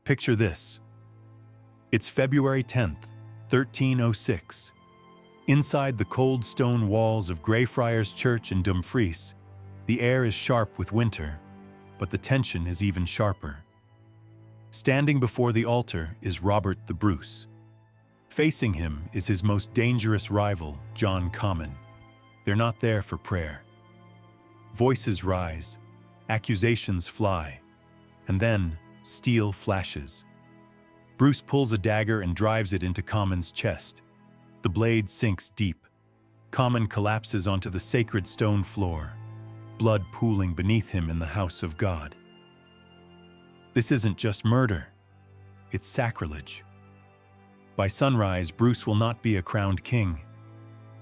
Picture this. It's February 10th, 1306. Inside the cold stone walls of Greyfriars Church in Dumfries, the air is sharp with winter, but the tension is even sharper. Standing before the altar is Robert the Bruce. Facing him is his most dangerous rival, John Comyn. They're not there for prayer. Voices rise, accusations fly, and then steel flashes. Bruce pulls a dagger and drives it into Comyn's chest. The blade sinks deep. Comyn collapses onto the sacred stone floor, blood pooling beneath him in the house of God. This isn't just murder, it's sacrilege. By sunrise, Bruce will not be a crowned king.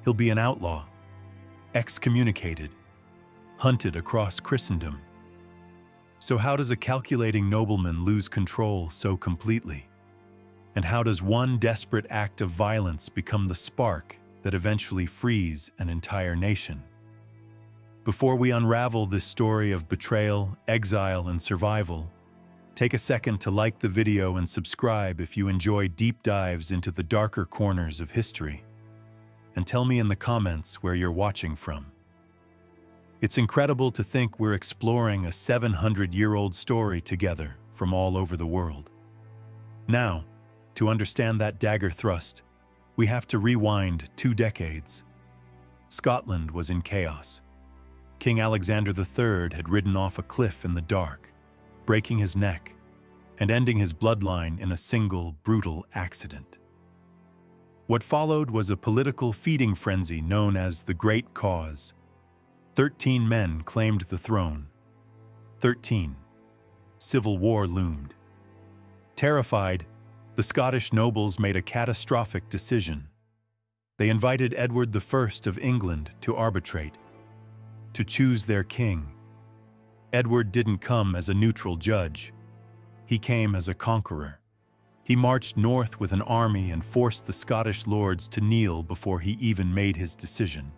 He'll be an outlaw, excommunicated, hunted across Christendom. So how does a calculating nobleman lose control so completely? And how does one desperate act of violence become the spark that eventually frees an entire nation? Before we unravel this story of betrayal, exile, and survival, take a second to like the video and subscribe if you enjoy deep dives into the darker corners of history. And tell me in the comments where you're watching from. It's incredible to think we're exploring a 700-year-old story together from all over the world. Now, to understand that dagger thrust, we have to rewind 2 decades. Scotland was in chaos. King Alexander III had ridden off a cliff in the dark, breaking his neck and ending his bloodline in a single brutal accident. What followed was a political feeding frenzy known as the Great Cause. 13 men claimed the throne. 13. Civil war loomed. Terrified, the Scottish nobles made a catastrophic decision. They invited Edward I of England to arbitrate, to choose their king. Edward didn't come as a neutral judge. He came as a conqueror. He marched north with an army and forced the Scottish lords to kneel before he even made his decision.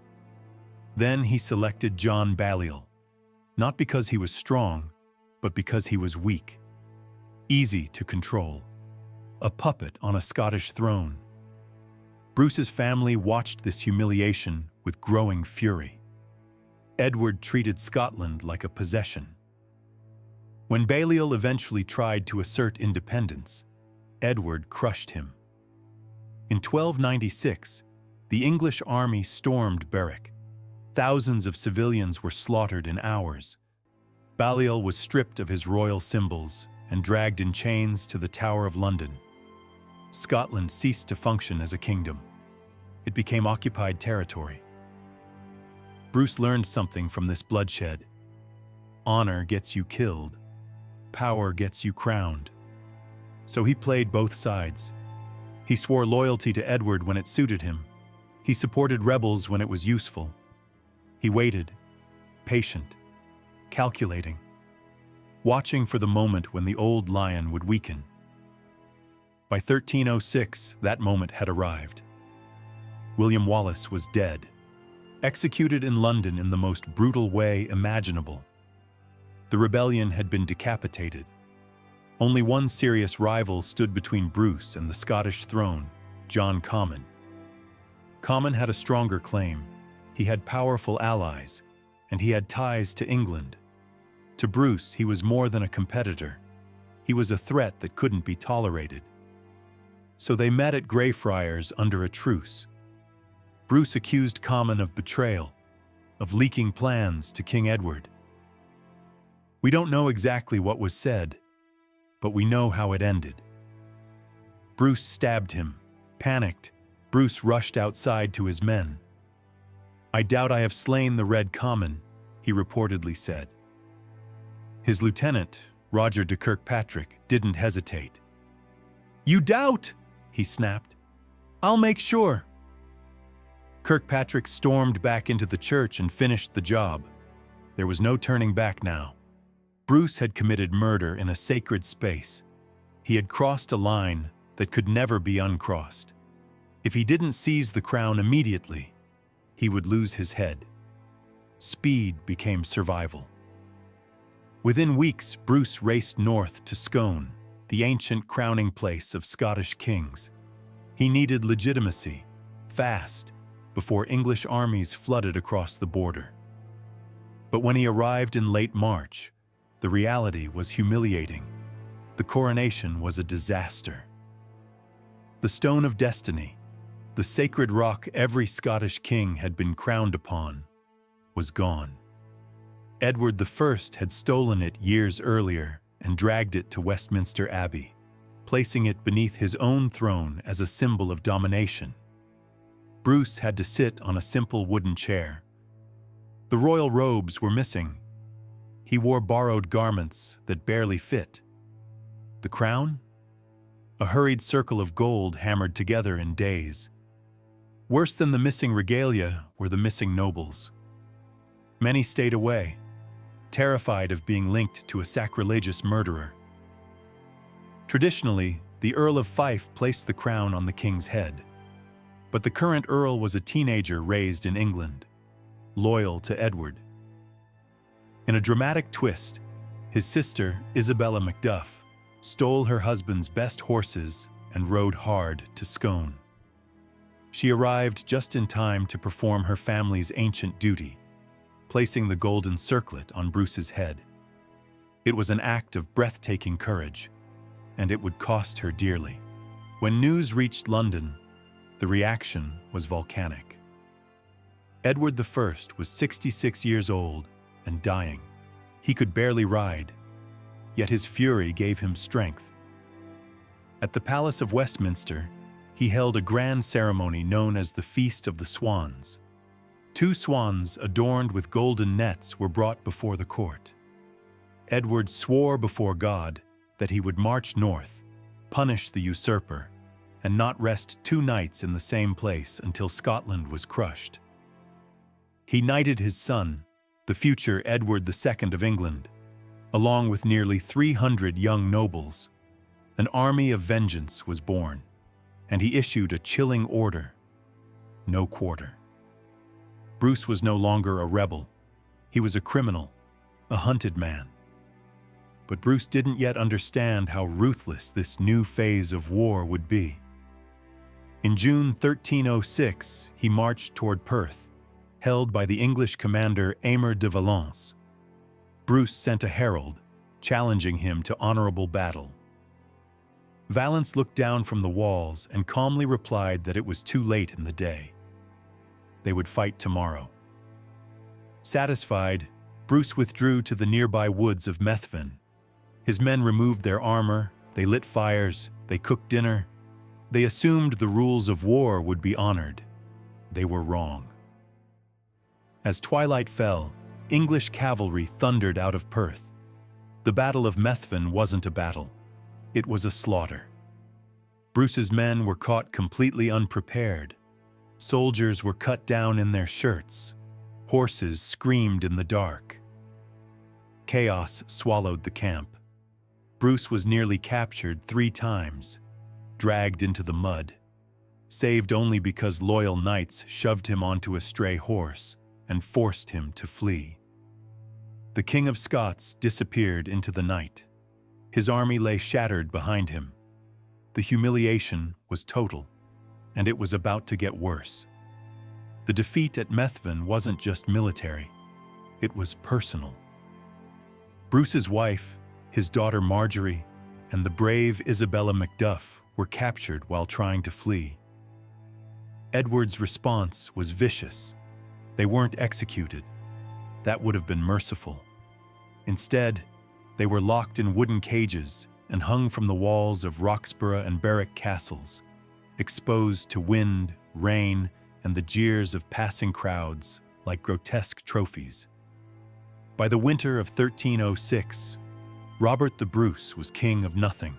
Then he selected John Balliol, not because he was strong, but because he was weak, easy to control, a puppet on a Scottish throne. Bruce's family watched this humiliation with growing fury. Edward treated Scotland like a possession. When Balliol eventually tried to assert independence, Edward crushed him. In 1296, the English army stormed Berwick. Thousands of civilians were slaughtered in hours. Balliol was stripped of his royal symbols and dragged in chains to the Tower of London. Scotland ceased to function as a kingdom. It became occupied territory. Bruce learned something from this bloodshed. Honor gets you killed. Power gets you crowned. So he played both sides. He swore loyalty to Edward when it suited him. He supported rebels when it was useful. He waited, patient, calculating, watching for the moment when the old lion would weaken. By 1306, that moment had arrived. William Wallace was dead, executed in London in the most brutal way imaginable. The rebellion had been decapitated. Only one serious rival stood between Bruce and the Scottish throne, John Comyn. Comyn had a stronger claim. He had powerful allies, and he had ties to England. To Bruce, he was more than a competitor. He was a threat that couldn't be tolerated. So they met at Greyfriars under a truce. Bruce accused Comyn of betrayal, of leaking plans to King Edward. We don't know exactly what was said, but we know how it ended. Bruce stabbed him. Panicked, Bruce rushed outside to his men. "I doubt I have slain the Red Comyn," he reportedly said. His lieutenant, Roger de Kirkpatrick, didn't hesitate. "You doubt?" he snapped. "I'll make sure." Kirkpatrick stormed back into the church and finished the job. There was no turning back now. Bruce had committed murder in a sacred space. He had crossed a line that could never be uncrossed. If he didn't seize the crown immediately, he would lose his head. Speed became survival. Within weeks, Bruce raced north to Scone, the ancient crowning place of Scottish kings. He needed legitimacy, fast, before English armies flooded across the border. But when he arrived in late March, the reality was humiliating. The coronation was a disaster. The Stone of Destiny, the sacred rock every Scottish king had been crowned upon, was gone. Edward I had stolen it years earlier and dragged it to Westminster Abbey, placing it beneath his own throne as a symbol of domination. Bruce had to sit on a simple wooden chair. The royal robes were missing. He wore borrowed garments that barely fit. The crown? A hurried circle of gold hammered together in days. Worse than the missing regalia were the missing nobles. Many stayed away, terrified of being linked to a sacrilegious murderer. Traditionally, the Earl of Fife placed the crown on the king's head. But the current Earl was a teenager raised in England, loyal to Edward. In a dramatic twist, his sister, Isabella Macduff, stole her husband's best horses and rode hard to Scone. She arrived just in time to perform her family's ancient duty, placing the golden circlet on Bruce's head. It was an act of breathtaking courage, and it would cost her dearly. When news reached London, the reaction was volcanic. Edward I was 66 years old and dying. He could barely ride, yet his fury gave him strength. At the Palace of Westminster, he held a grand ceremony known as the Feast of the Swans. 2 swans adorned with golden nets were brought before the court. Edward swore before God that he would march north, punish the usurper, and not rest 2 nights in the same place until Scotland was crushed. He knighted his son, the future Edward II of England, along with nearly 300 young nobles. An army of vengeance was born, and he issued a chilling order: no quarter. Bruce was no longer a rebel. He was a criminal, a hunted man. But Bruce didn't yet understand how ruthless this new phase of war would be. In June 1306, he marched toward Perth, held by the English commander Aymer de Valence. Bruce sent a herald, challenging him to honorable battle. Valence looked down from the walls and calmly replied that it was too late in the day. They would fight tomorrow. Satisfied, Bruce withdrew to the nearby woods of Methven. His men removed their armor, they lit fires, they cooked dinner. They assumed the rules of war would be honored. They were wrong. As twilight fell, English cavalry thundered out of Perth. The Battle of Methven wasn't a battle. It was a slaughter. Bruce's men were caught completely unprepared. Soldiers were cut down in their shirts. Horses screamed in the dark. Chaos swallowed the camp. Bruce was nearly captured 3 times, dragged into the mud, saved only because loyal knights shoved him onto a stray horse and forced him to flee. The King of Scots disappeared into the night. His army lay shattered behind him. The humiliation was total, and it was about to get worse. The defeat at Methven wasn't just military, it was personal. Bruce's wife, his daughter Marjorie, and the brave Isabella Macduff were captured while trying to flee. Edward's response was vicious. They weren't executed. That would have been merciful. Instead, they were locked in wooden cages and hung from the walls of Roxburgh and Berwick castles, exposed to wind, rain, and the jeers of passing crowds like grotesque trophies. By the winter of 1306, Robert the Bruce was king of nothing.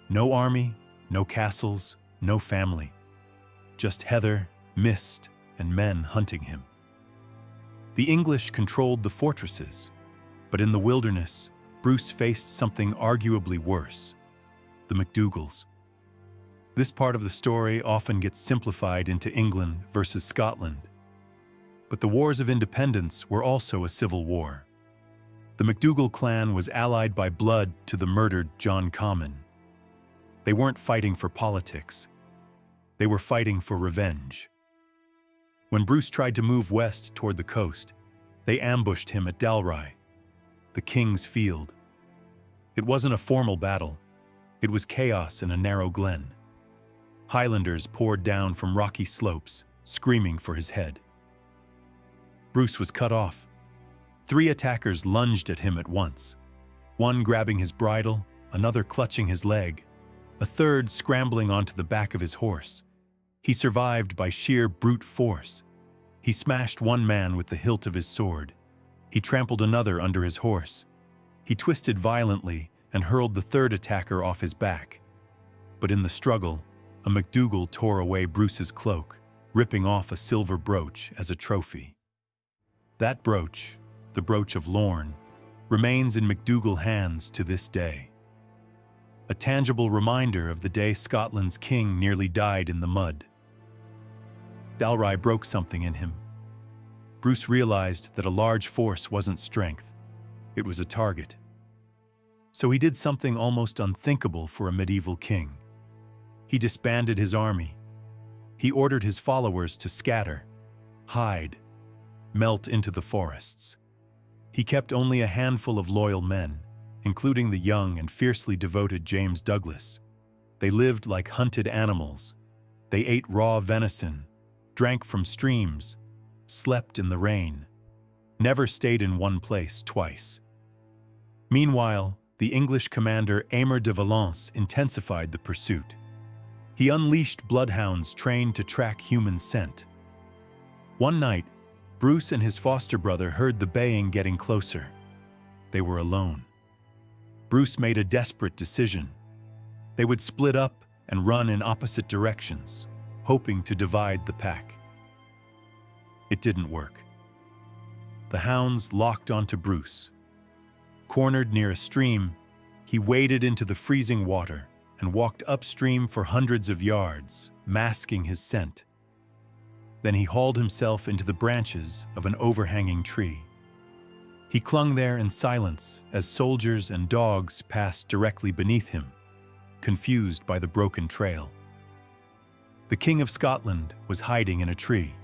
No army, no castles, no family. Just heather, mist, and men hunting him. The English controlled the fortresses, but in the wilderness, Bruce faced something arguably worse: the MacDougals. This part of the story often gets simplified into England versus Scotland. But the Wars of Independence were also a civil war. The MacDougall clan was allied by blood to the murdered John Comyn, They weren't fighting for politics. They were fighting for revenge. When Bruce tried to move west toward the coast, they ambushed him at Dalry, the king's field. It wasn't a formal battle. It was chaos in a narrow glen. Highlanders poured down from rocky slopes, screaming for his head. Bruce was cut off. 3 attackers lunged at him at once, one grabbing his bridle, another clutching his leg, a third scrambling onto the back of his horse. He survived by sheer brute force. He smashed one man with the hilt of his sword. He trampled another under his horse. He twisted violently and hurled the 3rd attacker off his back. But in the struggle, a MacDougall tore away Bruce's cloak, ripping off a silver brooch as a trophy. That brooch, the brooch of Lorne, remains in MacDougall hands to this day. A tangible reminder of the day Scotland's king nearly died in the mud. Dalry broke something in him. Bruce realized that a large force wasn't strength. It was a target. So he did something almost unthinkable for a medieval king. He disbanded his army. He ordered his followers to scatter, hide, melt into the forests. He kept only a handful of loyal men, including the young and fiercely devoted James Douglas. They lived like hunted animals. They ate raw venison, drank from streams, slept in the rain, never stayed in one place twice. Meanwhile, the English commander Aymer de Valence intensified the pursuit. He unleashed bloodhounds trained to track human scent. One night, Bruce and his foster brother heard the baying getting closer. They were alone. Bruce made a desperate decision. They would split up and run in opposite directions, hoping to divide the pack. It didn't work. The hounds locked onto Bruce. Cornered near a stream, he waded into the freezing water and walked upstream for hundreds of yards, masking his scent. Then he hauled himself into the branches of an overhanging tree. He clung there in silence as soldiers and dogs passed directly beneath him, confused by the broken trail. The King of Scotland was hiding in a tree.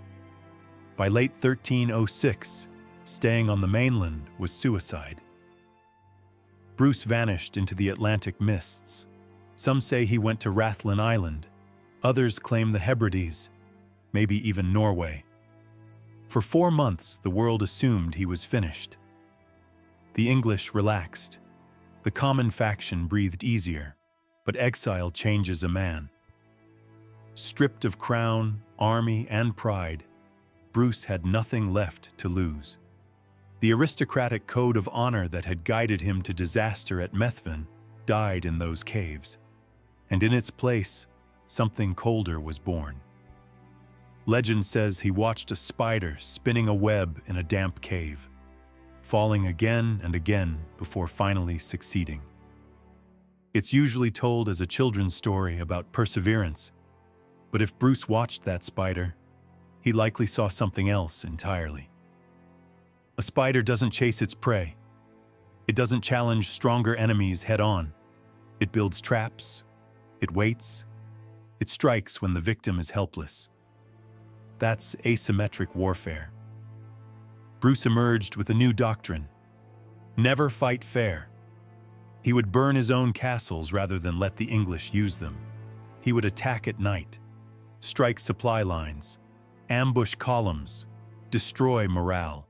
By late 1306, staying on the mainland was suicide. Bruce vanished into the Atlantic mists. Some say he went to Rathlin Island. Others claim the Hebrides, maybe even Norway. For 4 months, the world assumed he was finished. The English relaxed. The common faction breathed easier, but exile changes a man. Stripped of crown, army, and pride, Bruce had nothing left to lose. The aristocratic code of honor that had guided him to disaster at Methven died in those caves, and in its place, something colder was born. Legend says he watched a spider spinning a web in a damp cave, falling again and again before finally succeeding. It's usually told as a children's story about perseverance, but if Bruce watched that spider, he likely saw something else entirely. A spider doesn't chase its prey. It doesn't challenge stronger enemies head-on. It builds traps. It waits. It strikes when the victim is helpless. That's asymmetric warfare. Bruce emerged with a new doctrine: never fight fair. He would burn his own castles rather than let the English use them. He would attack at night, strike supply lines, ambush columns, destroy morale.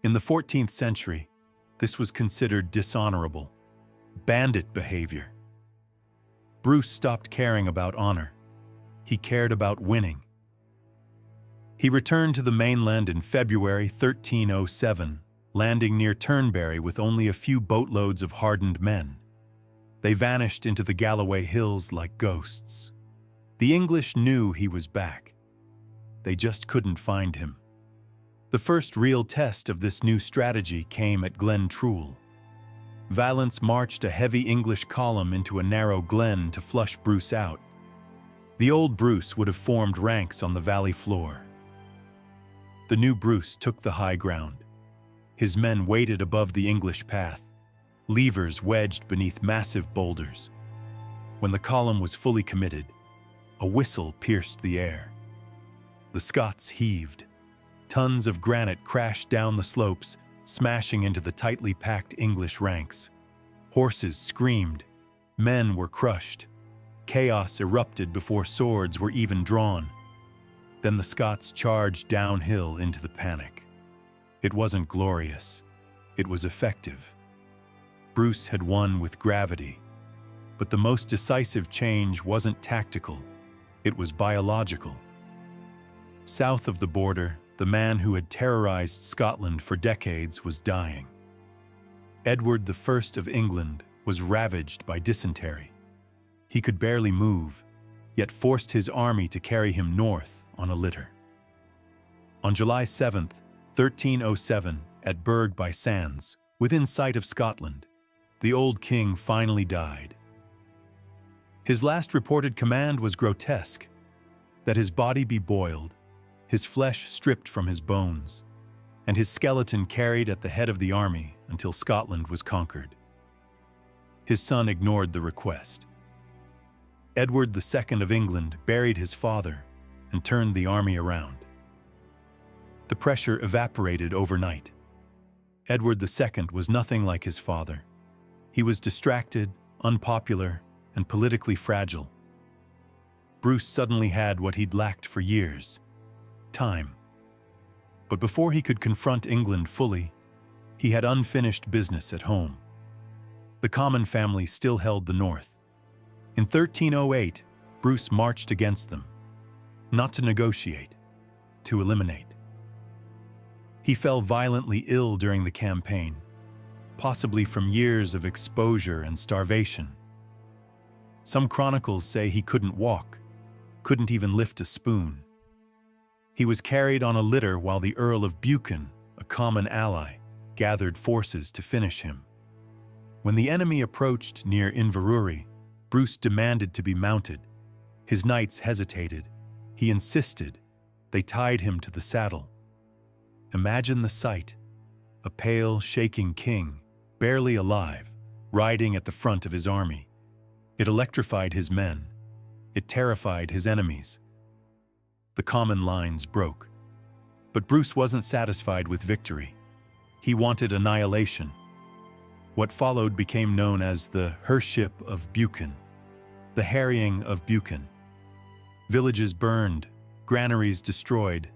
In the 14th century, this was considered dishonorable, bandit behavior. Bruce stopped caring about honor. He cared about winning. He returned to the mainland in February 1307, landing near Turnberry with only a few boatloads of hardened men. They vanished into the Galloway Hills like ghosts. The English knew he was back. They just couldn't find him. The first real test of this new strategy came at Glen Trool. Valence marched a heavy English column into a narrow glen to flush Bruce out. The old Bruce would have formed ranks on the valley floor. The new Bruce took the high ground. His men waited above the English path, levers wedged beneath massive boulders. When the column was fully committed, a whistle pierced the air. The Scots heaved. Tons of granite crashed down the slopes, smashing into the tightly packed English ranks. Horses screamed. Men were crushed. Chaos erupted before swords were even drawn. Then the Scots charged downhill into the panic. It wasn't glorious. It was effective. Bruce had won with gravity. But the most decisive change wasn't tactical. It was biological. South of the border, the man who had terrorized Scotland for decades was dying. Edward I of England was ravaged by dysentery. He could barely move, yet forced his army to carry him north on a litter. On July 7, 1307, at Berg by Sands, within sight of Scotland, the old king finally died. His last reported command was grotesque: that his body be boiled, his flesh stripped from his bones, and his skeleton carried at the head of the army until Scotland was conquered. His son ignored the request. Edward II of England buried his father and turned the army around. The pressure evaporated overnight. Edward II was nothing like his father. He was distracted, unpopular, and politically fragile. Bruce suddenly had what he'd lacked for years: time. But before he could confront England fully, he had unfinished business at home. The common family still held the north. In 1308, Bruce marched against them, not to negotiate, to eliminate. He fell violently ill during the campaign, possibly from years of exposure and starvation. Some chronicles say he couldn't walk, couldn't even lift a spoon. He was carried on a litter while the Earl of Buchan, a common ally, gathered forces to finish him. When the enemy approached near Inverurie, Bruce demanded to be mounted. His knights hesitated. He insisted. They tied him to the saddle. Imagine the sight: a pale, shaking king, barely alive, riding at the front of his army. It electrified his men. It terrified his enemies. The common lines broke. But Bruce wasn't satisfied with victory. He wanted annihilation. What followed became known as the Hership of Buchan, the harrying of Buchan. Villages burned, granaries destroyed,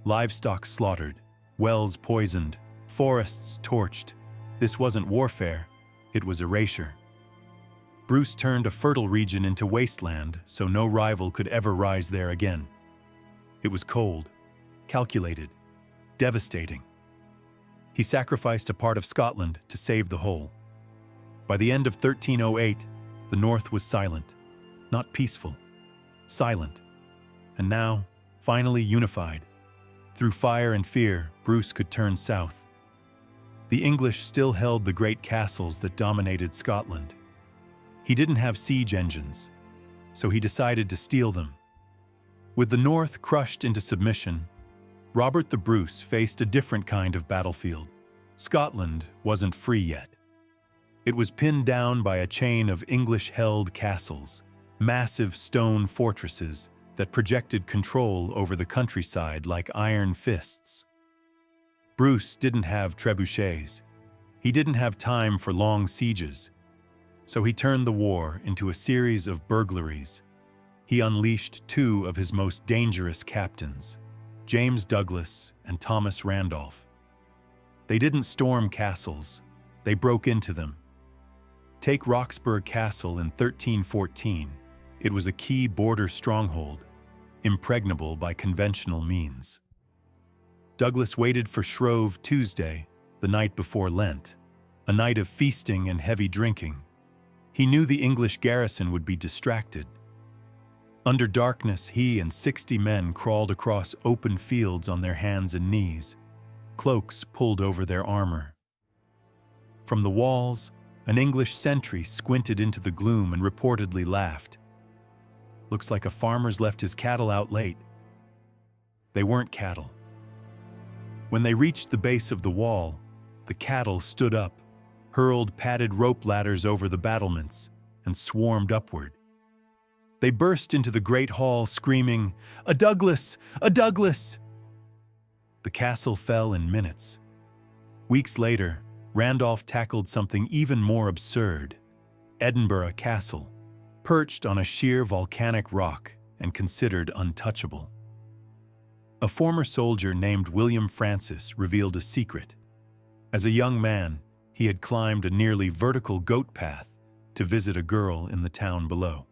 livestock slaughtered, wells poisoned, forests torched. This wasn't warfare, it was erasure. Bruce turned a fertile region into wasteland so no rival could ever rise there again. It was cold, calculated, devastating. He sacrificed a part of Scotland to save the whole. By the end of 1308, the north was silent, not peaceful, silent, and now, finally unified. Through fire and fear, Bruce could turn south. The English still held the great castles that dominated Scotland. He didn't have siege engines, so he decided to steal them. With the north crushed into submission, Robert the Bruce faced a different kind of battlefield. Scotland wasn't free yet. It was pinned down by a chain of English-held castles, massive stone fortresses that projected control over the countryside like iron fists. Bruce didn't have trebuchets. He didn't have time for long sieges. So he turned the war into a series of burglaries. He unleashed two of his most dangerous captains, James Douglas and Thomas Randolph. They didn't storm castles, they broke into them. Take Roxburgh Castle in 1314. It was a key border stronghold, impregnable by conventional means. Douglas waited for Shrove Tuesday, the night before Lent, a night of feasting and heavy drinking. He knew the English garrison would be distracted. Under darkness, he and 60 men crawled across open fields on their hands and knees, cloaks pulled over their armor. From the walls, an English sentry squinted into the gloom and reportedly laughed. "Looks like a farmer's left his cattle out late." They weren't cattle. When they reached the base of the wall, the cattle stood up, hurled padded rope ladders over the battlements, and swarmed upward. They burst into the great hall screaming, "A Douglas! A Douglas!" The castle fell in minutes. Weeks later, Randolph tackled something even more absurd: Edinburgh Castle, perched on a sheer volcanic rock and considered untouchable. A former soldier named William Francis revealed a secret. As a young man, he had climbed a nearly vertical goat path to visit a girl in the town below.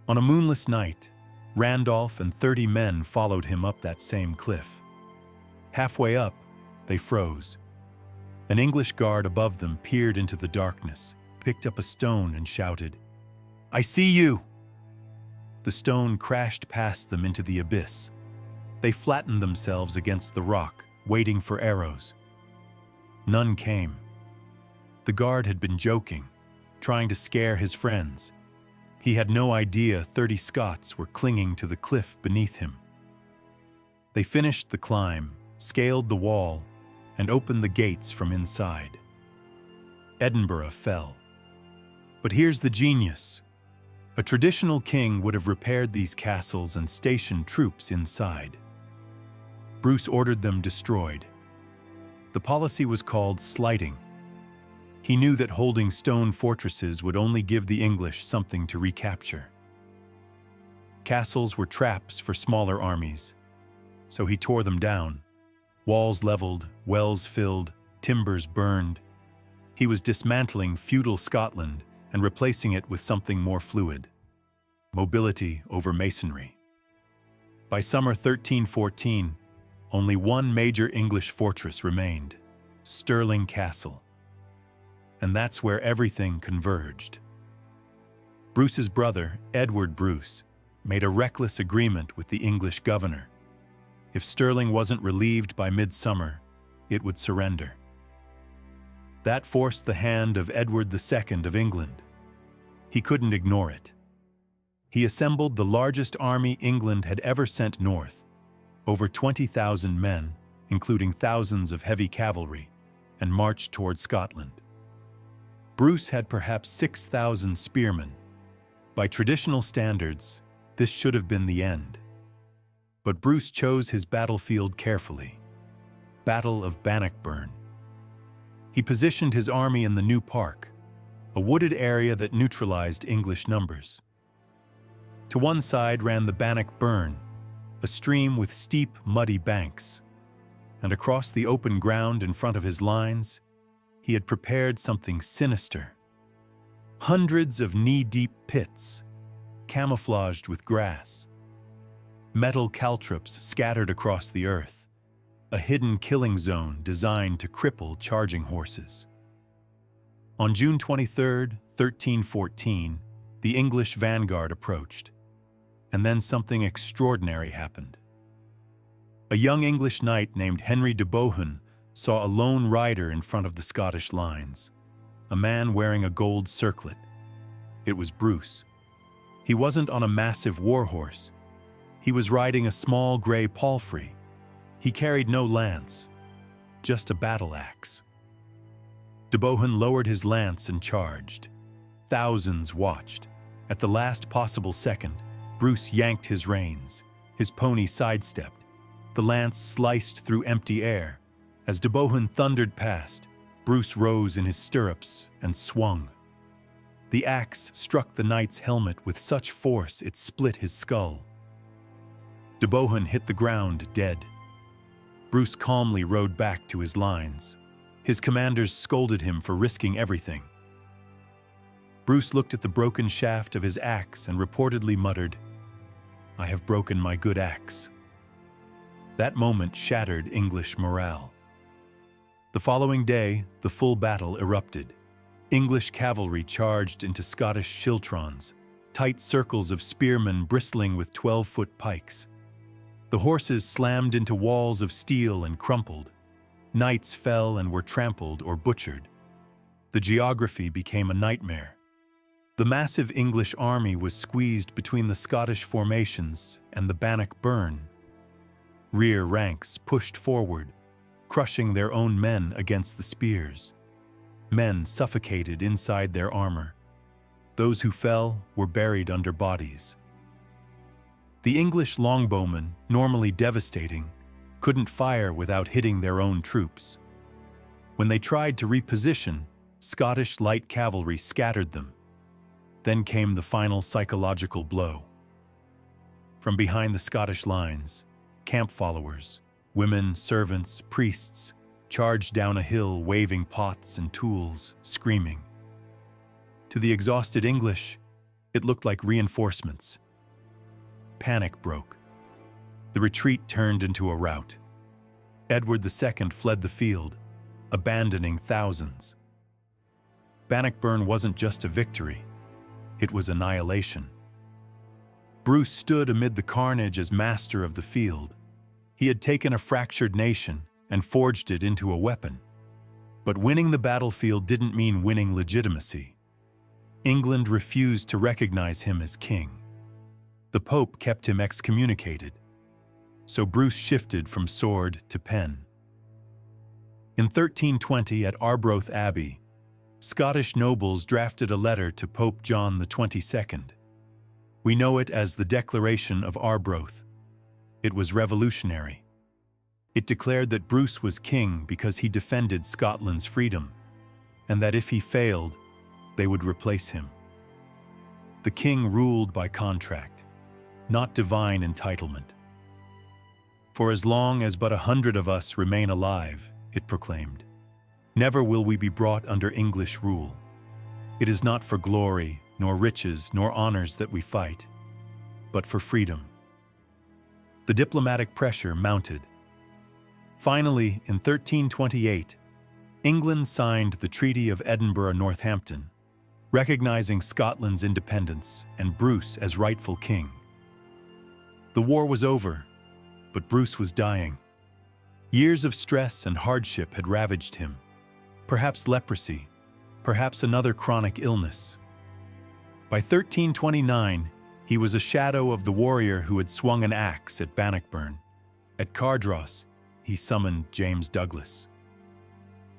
On a moonless night, Randolph and 30 men followed him up that same cliff. Halfway up, they froze. An English guard above them peered into the darkness, picked up a stone and shouted, "I see you!" The stone crashed past them into the abyss. They flattened themselves against the rock, waiting for arrows. None came. The guard had been joking, trying to scare his friends. He had no idea 30 Scots were clinging to the cliff beneath him. They finished the climb, scaled the wall, and opened the gates from inside. Edinburgh fell. But here's the genius. A traditional king would have repaired these castles and stationed troops inside. Bruce ordered them destroyed. The policy was called slighting. He knew that holding stone fortresses would only give the English something to recapture. Castles were traps for smaller armies, so he tore them down. Walls leveled, wells filled, timbers burned. He was dismantling feudal Scotland and replacing it with something more fluid: mobility over masonry. By summer 1314, only one major English fortress remained: Stirling Castle. And that's where everything converged. Bruce's brother, Edward Bruce, made a reckless agreement with the English governor. If Stirling wasn't relieved by midsummer, it would surrender. That forced the hand of Edward II of England. He couldn't ignore it. He assembled the largest army England had ever sent north, over 20,000 men, including thousands of heavy cavalry, and marched toward Scotland. Bruce had perhaps 6,000 spearmen. By traditional standards, this should have been the end. But Bruce chose his battlefield carefully: Battle of Bannockburn. He positioned his army in the New Park, a wooded area that neutralized English numbers. To one side ran the Bannockburn, a stream with steep, muddy banks, and across the open ground in front of his lines, he had prepared something sinister. Hundreds of knee-deep pits, camouflaged with grass. Metal caltrops scattered across the earth, a hidden killing zone designed to cripple charging horses. On June 23, 1314, the English vanguard approached, and then something extraordinary happened. A young English knight named Henry de Bohun saw a lone rider in front of the Scottish lines, a man wearing a gold circlet. It was Bruce. He wasn't on a massive war horse. He was riding a small gray palfrey. He carried no lance, just a battle axe. De Bohun lowered his lance and charged. Thousands watched. At the last possible second, Bruce yanked his reins. His pony sidestepped. The lance sliced through empty air. As de Bohun thundered past, Bruce rose in his stirrups and swung. The axe struck the knight's helmet with such force it split his skull. De Bohun hit the ground dead. Bruce calmly rode back to his lines. His commanders scolded him for risking everything. Bruce looked at the broken shaft of his axe and reportedly muttered, "I have broken my good axe." That moment shattered English morale. The following day, the full battle erupted. English cavalry charged into Scottish schiltrons, tight circles of spearmen bristling with 12-foot pikes. The horses slammed into walls of steel and crumpled. Knights fell and were trampled or butchered. The geography became a nightmare. The massive English army was squeezed between the Scottish formations and the Bannockburn. Rear ranks pushed forward, crushing their own men against the spears. Men suffocated inside their armor. Those who fell were buried under bodies. The English longbowmen, normally devastating, couldn't fire without hitting their own troops. When they tried to reposition, Scottish light cavalry scattered them. Then came the final psychological blow. From behind the Scottish lines, camp followers, women, servants, priests, charged down a hill waving pots and tools, screaming. To the exhausted English, it looked like reinforcements. Panic broke. The retreat turned into a rout. Edward II fled the field, abandoning thousands. Bannockburn wasn't just a victory, it was annihilation. Bruce stood amid the carnage as master of the field. He had taken a fractured nation and forged it into a weapon. But winning the battlefield didn't mean winning legitimacy. England refused to recognize him as king. The Pope kept him excommunicated. So Bruce shifted from sword to pen. In 1320 at Arbroath Abbey, Scottish nobles drafted a letter to Pope John XXII. We know it as the Declaration of Arbroath. It was revolutionary. It declared that Bruce was king because he defended Scotland's freedom, and that if he failed, they would replace him. The king ruled by contract, not divine entitlement. For as long as but 100 of us remain alive, it proclaimed, never will we be brought under English rule. It is not for glory, nor riches, nor honors that we fight, but for freedom. The diplomatic pressure mounted. Finally, in 1328, England signed the Treaty of Edinburgh-Northampton, recognizing Scotland's independence and Bruce as rightful king. The war was over, but Bruce was dying. Years of stress and hardship had ravaged him. Perhaps leprosy, perhaps another chronic illness. By 1329, he was a shadow of the warrior who had swung an axe at Bannockburn. At Cardross, he summoned James Douglas.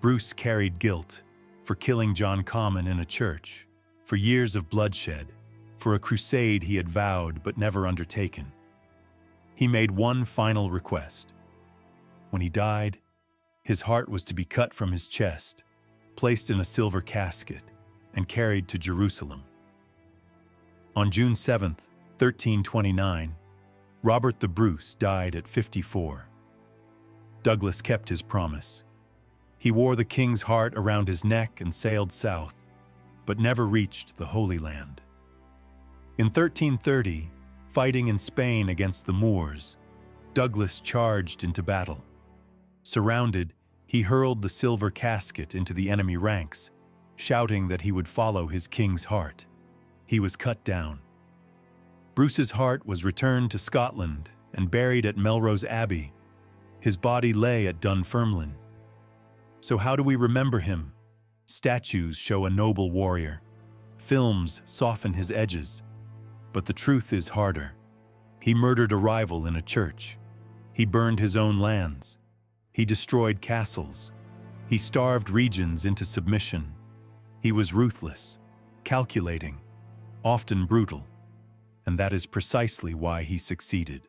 Bruce carried guilt for killing John Comyn in a church, for years of bloodshed, for a crusade he had vowed but never undertaken. He made one final request. When he died, his heart was to be cut from his chest, placed in a silver casket, and carried to Jerusalem. On June 7, 1329, Robert the Bruce died at 54. Douglas kept his promise. He wore the king's heart around his neck and sailed south, but never reached the Holy Land. In 1330, fighting in Spain against the Moors, Douglas charged into battle. Surrounded, he hurled the silver casket into the enemy ranks, shouting that he would follow his king's heart. He was cut down. Bruce's heart was returned to Scotland and buried at Melrose Abbey. His body lay at Dunfermline. So how do we remember him? Statues show a noble warrior. Films soften his edges. But the truth is harder. He murdered a rival in a church. He burned his own lands. He destroyed castles. He starved regions into submission. He was ruthless, calculating, often brutal, and that is precisely why he succeeded.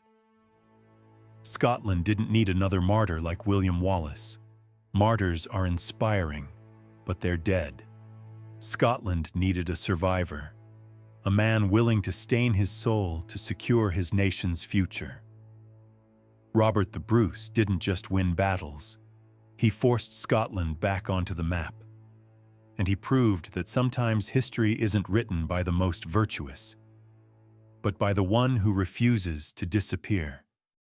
Scotland didn't need another martyr like William Wallace. Martyrs are inspiring, but they're dead. Scotland needed a survivor, a man willing to stain his soul to secure his nation's future. Robert the Bruce didn't just win battles. He forced Scotland back onto the map. And he proved that sometimes history isn't written by the most virtuous, but by the one who refuses to disappear.